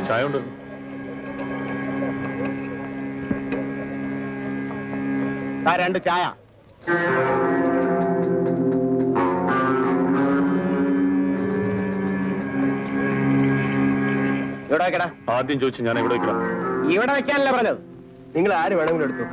ചായ ഉണ്ട്. രണ്ട് ചായ. ഇവിടെ വെക്കടാ. ആദ്യം ചോദിച്ചു ഞാൻ എവിടെ വെക്കണം. ഇവിടെ വെക്കാനല്ലേ പറഞ്ഞത്. നിങ്ങൾ ആര് വേണമെങ്കിലും എടുത്തു.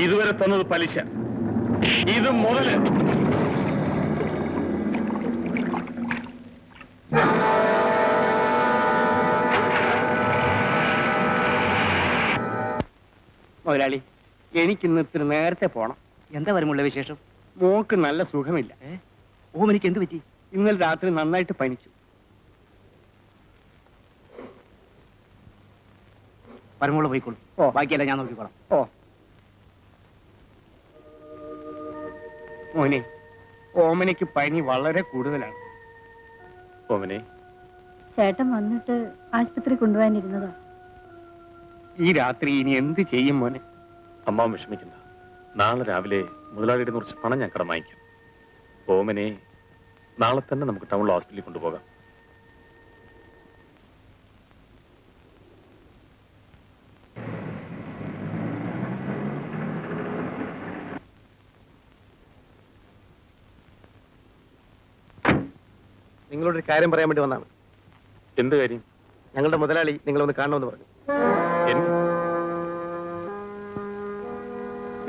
ഇതുവരെ തന്നത് പലിശ, ഇത് മുതല്. മുതലാളി, എനിക്കിന്ന് ഇത്തിരി നേരത്തെ പോണം. എന്താ വരുമുള്ള വിശേഷം? മോക്ക് നല്ല സുഖമില്ല. ഓമനിക്ക് എന്ത് പറ്റി? ഇന്നലെ രാത്രി നന്നായിട്ട് പനിച്ചു. വരുമുള്ള പോയിക്കോളൂ. ബാക്കിയല്ല ഞാൻ നോക്കിക്കോളാം. മോനെ, ഓമനയ്ക്ക് പനി വളരെ കൂടുതലാണ്. ഓമനെ, ചേട്ടൻ വന്നിട്ട് ആശുപത്രി കൊണ്ടുപോകാനിരുന്നതാ. ഈ രാത്രി ഇനി എന്ത് ചെയ്യും മോനെ? അമ്മ വിഷമിക്കണ്ട. നാളെ രാവിലെ മുതലാളിയുടെ കുറച്ച് പണം ഞാൻ കടം വാങ്ങിക്കാം. ഓമനെ നാളെ തന്നെ നമുക്ക് ടൗണിലെ ഹോസ്പിറ്റലിൽ കൊണ്ടുപോകാം. നിങ്ങളോടൊരു കാര്യം പറയാൻ വേണ്ടി വന്നാണ്. എന്ത് കാര്യം? ഞങ്ങളുടെ മുതലാളി നിങ്ങളൊന്ന് കാണണമെന്ന് പറഞ്ഞു.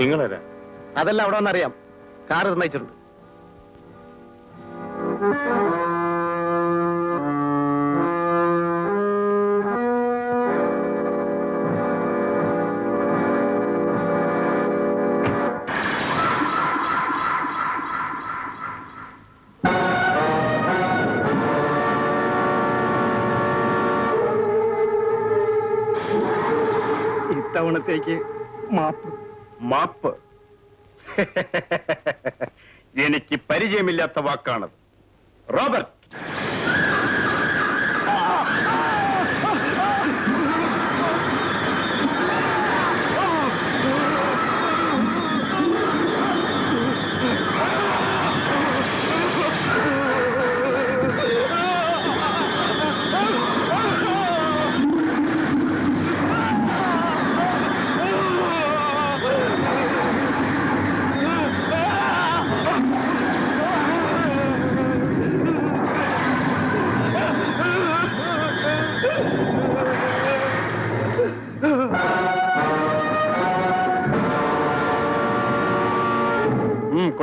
നിങ്ങളാരാ? അതെല്ലാം അവിടെ വന്നറിയാം. കാർ നിർണയിച്ചിട്ടുണ്ട്. ഇത്തവണത്തേക്ക് മാപ്പ്. മാപ്പ്? എനിക്ക് പരിചയമില്ലാത്ത വാക്കാണത്. റോബർട്ട്,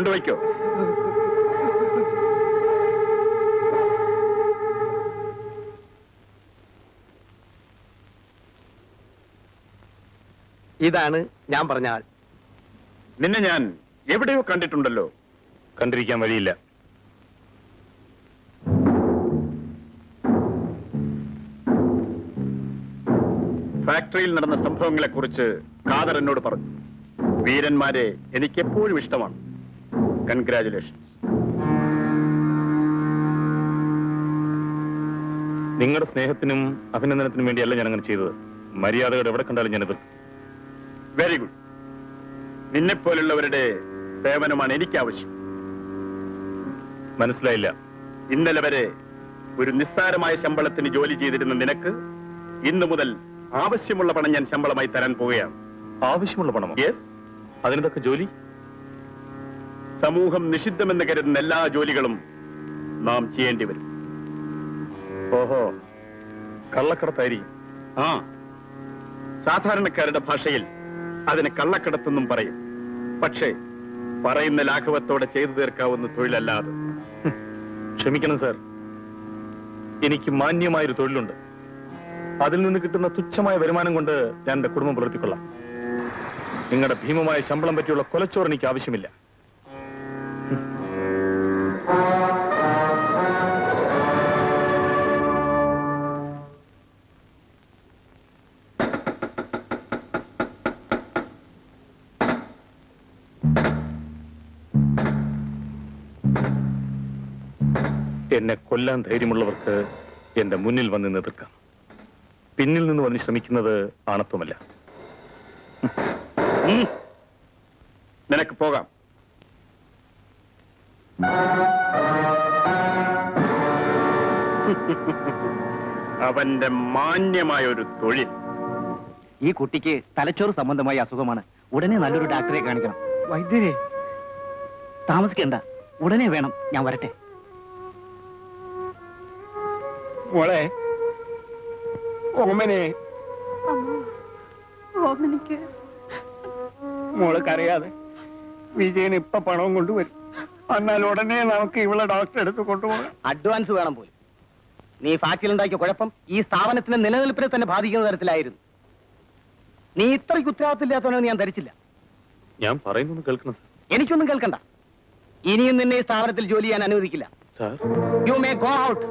കൊണ്ടുവയ്ക്കോ. ഇതാണ് ഞാൻ പറഞ്ഞ ആൾ. നിന്നെ ഞാൻ എവിടെയോ കണ്ടിട്ടുണ്ടല്ലോ. കണ്ടിരിക്കാൻ വഴിയില്ല. ഫാക്ടറിയിൽ നടന്ന സംഭവങ്ങളെക്കുറിച്ച് ഖാദർ എന്നോട് പറഞ്ഞു. വീരന്മാരെ എനിക്ക് എപ്പോഴും ഇഷ്ടമാണ്. കൺഗ്രാറ്റുലേഷൻസ്. നിങ്ങളുടെ സ്നേഹത്തിനും അഭിനന്ദനത്തിനും വേണ്ടിയല്ല ഞാൻ അങ്ങനെ ചെയ്തത്. മര്യാദകൾ എവിടെ കണ്ടാലും ഞാൻ എതിർക്കും. Very good. നിന്നെപ്പോലുള്ളവരുടെ സേവനമാണ് എനിക്ക് ആവശ്യം. മനസ്സിലായില്ല. ഇന്നലെ വരെ ഒരു നിസ്സാരമായ ശമ്പളത്തിന് ജോലി ചെയ്തിരുന്ന നിനക്ക് ഇന്നു മുതൽ ആവശ്യമുള്ള പണം ഞാൻ ശമ്പളമായി തരാൻ പോവുകയാണ്. ആവശ്യമുള്ള പണമോ? യെസ്. അതിനൊക്കെ ജോലി? സമൂഹം നിഷിദ്ധമെന്ന് കരുതുന്ന എല്ലാ ജോലികളും നാം ചെയ്യേണ്ടി വരും. ഓഹോ, കള്ളക്കടത്തായിരിക്കും. ആ, സാധാരണക്കാരുടെ ഭാഷയിൽ അതിന് കള്ളക്കടത്തെന്നും പറയും. പക്ഷേ പറയുന്ന ലാഘവത്തോടെ ചെയ്തു തീർക്കാവുന്ന തൊഴിലല്ലാതെ. ക്ഷമിക്കണം സാർ, എനിക്ക് മാന്യമായൊരു തൊഴിലുണ്ട്. അതിൽ നിന്ന് കിട്ടുന്ന തുച്ഛമായ വരുമാനം കൊണ്ട് ഞാൻ എന്റെ കുടുംബം പുലർത്തിക്കൊള്ളാം. നിങ്ങളുടെ ഭീമമായ ശമ്പളം പറ്റിയുള്ള കൊലച്ചോറ് എനിക്ക് ആവശ്യമില്ല. എന്നെ കൊല്ലാൻ ധൈര്യമുള്ളവർക്ക് എന്റെ മുന്നിൽ വന്ന് എതിർക്കാം. പിന്നിൽ നിന്ന് വന്ന് ശ്രമിക്കുന്നത് ആണത്വമല്ല. നിനക്ക് പോകാം. അവന്റെ മാന്യമായ ഒരു തൊഴിൽ. ഈ കുട്ടിക്ക് തലച്ചോറ് സംബന്ധമായ അസുഖമാണ്. ഉടനെ നല്ലൊരു ഡാക്ടറെ കാണിക്കണം. വൈദ്യരെ താമസിക്കണ്ട, ഉടനെ വേണം. ഞാൻ വരട്ടെ. മോളെ, ഓമനെ, ഓമനിക്ക് മോള് കരയാതെ. വിജയൻ ഇപ്പൊ പണവും കൊണ്ടുവരും. എന്നാൽ ഉടനെ നമുക്ക് ഇവിടെ ഡോക്ടറെ അടുത്ത് കൊണ്ടുപോകാം. അഡ്വാൻസ് വേണം പോലും. നീ ഫാക്ടറിയിലുണ്ടാക്കിയ കുഴപ്പം ഈ സ്ഥാപനത്തിന്റെ നിലനിൽപ്പിനെ തന്നെ ബാധിക്കുന്ന തരത്തിലായിരുന്നു. നീ ഇത്രയ്ക്ക് ഉത്തരവാദിത്തമില്ലാത്തവനെന്ന് ഞാൻ ധരിച്ചില്ല. ഞാൻ പറയുന്നൊന്ന് കേൾക്കണം സാർ. എനിക്കൊന്നും കേൾക്കണ്ട. ഇനിയും നിന്നെ ഈ സ്ഥാപനത്തിൽ ജോലി ചെയ്യാൻ അനുവദിക്കില്ല. Sir, you may go out.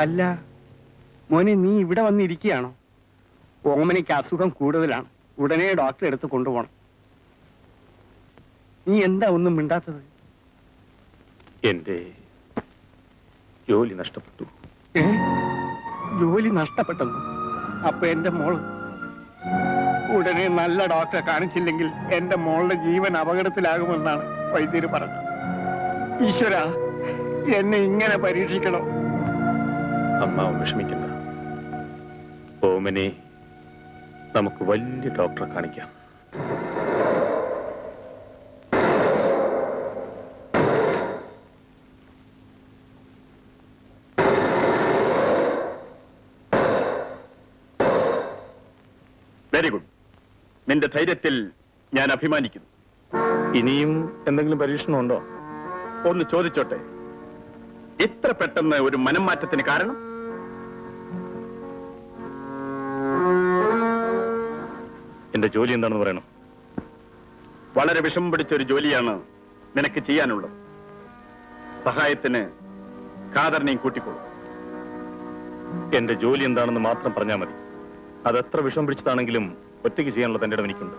അല്ല മോനെ, നീ ഇവിടെ വന്നിരിക്കുകയാണോ? ഓമനയ്ക്ക് അസുഖം കൂടുതലാണ്. ഉടനെ ഡോക്ടറെ അടുത്ത് കൊണ്ടുപോകണം. നീ എന്താ ഒന്നും മിണ്ടാത്തത്? എന്റെ ജോലി നഷ്ടപ്പെട്ടു. ഏ? ജോലി നഷ്ടപ്പെട്ടെന്നു? അപ്പൊ എന്റെ മോള് ഉടനെ നല്ല ഡോക്ടറെ കാണിച്ചില്ലെങ്കിൽ എന്റെ മോളുടെ ജീവൻ അപകടത്തിലാകുമെന്നാണ് വൈദ്യര് പറഞ്ഞത്. ഈശ്വര, എന്നെ ഇങ്ങനെ പരീക്ഷിക്കണോ? അമ്മാവ് വിഷമിക്കണ്ട. ഓമനെ നമുക്ക് വലിയ ഡോക്ടറെ കാണിക്കാം. Very good. നിന്റെ ധൈര്യത്തിൽ ഞാൻ അഭിമാനിക്കുന്നു. ഇനിയും എന്തെങ്കിലും പരീക്ഷണമുണ്ടോ? ഒന്ന് ചോദിച്ചോട്ടെ, ഇത്ര പെട്ടെന്ന് ഒരു മനം മാറ്റത്തിന് കാരണം? എന്റെ ജോലി എന്താണെന്ന് പറയണം. വളരെ വിഷമം പിടിച്ച ഒരു ജോലിയാണ് നിനക്ക് ചെയ്യാനുള്ളത്. സഹായത്തിന് ഖാദറിനെയും കൂട്ടിക്കോളൂ. എന്റെ ജോലി എന്താണെന്ന് മാത്രം പറഞ്ഞാൽ മതി. അതെത്ര വിഷമം പിടിച്ചതാണെങ്കിലും ഒറ്റയ്ക്ക് ചെയ്യാനുള്ള തന്റെ ഇടം എനിക്കുണ്ട്.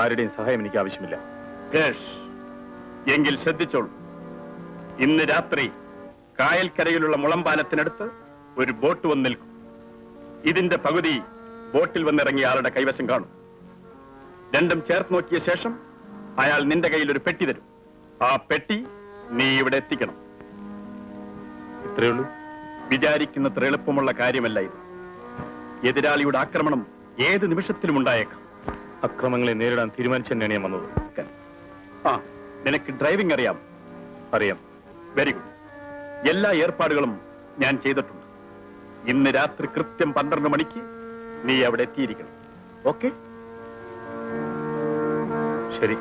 ആരുടെയും സഹായം എനിക്ക് ആവശ്യമില്ല. എങ്കിൽ ശ്രദ്ധിച്ചോളൂ. ഇന്ന് രാത്രി കായൽക്കരയിലുള്ള മുളമ്പാലത്തിനടുത്ത് ഒരു ബോട്ട് വന്ന് നിൽക്കും. ഇതിന്റെ പകുതി ബോട്ടിൽ വന്നിറങ്ങിയ ആളുടെ കൈവശം കാണും. രണ്ടും ചേർത്ത് നോക്കിയ ശേഷം അയാൾ നിന്റെ കയ്യിൽ ഒരു പെട്ടി തരും. ആ പെട്ടി നീ ഇവിടെ എത്തിക്കണം. ഇത്രയേ ഉള്ളൂ. വിചാരിക്കുന്നത്ര എളുപ്പമുള്ള കാര്യമല്ല ഇത്. എതിരാളിയുടെ ആക്രമണം ഏത് നിമിഷത്തിലും ഉണ്ടായേക്കാം. അക്രമങ്ങളെ നേരിടാൻ തീരുമാനിച്ചു തന്നെയാണ് ഞാൻ വന്നത്. ആ, നിനക്ക് ഡ്രൈവിംഗ് അറിയാം? അറിയാം. Very good. എല്ലാ ഏർപ്പാടുകളും ഞാൻ ചെയ്തിട്ടുണ്ട്. ഇന്ന് രാത്രി കൃത്യം 12 മണിക്ക് നീ അവിടെ എത്തിയിരിക്കണം. ഓക്കെ? ശരി.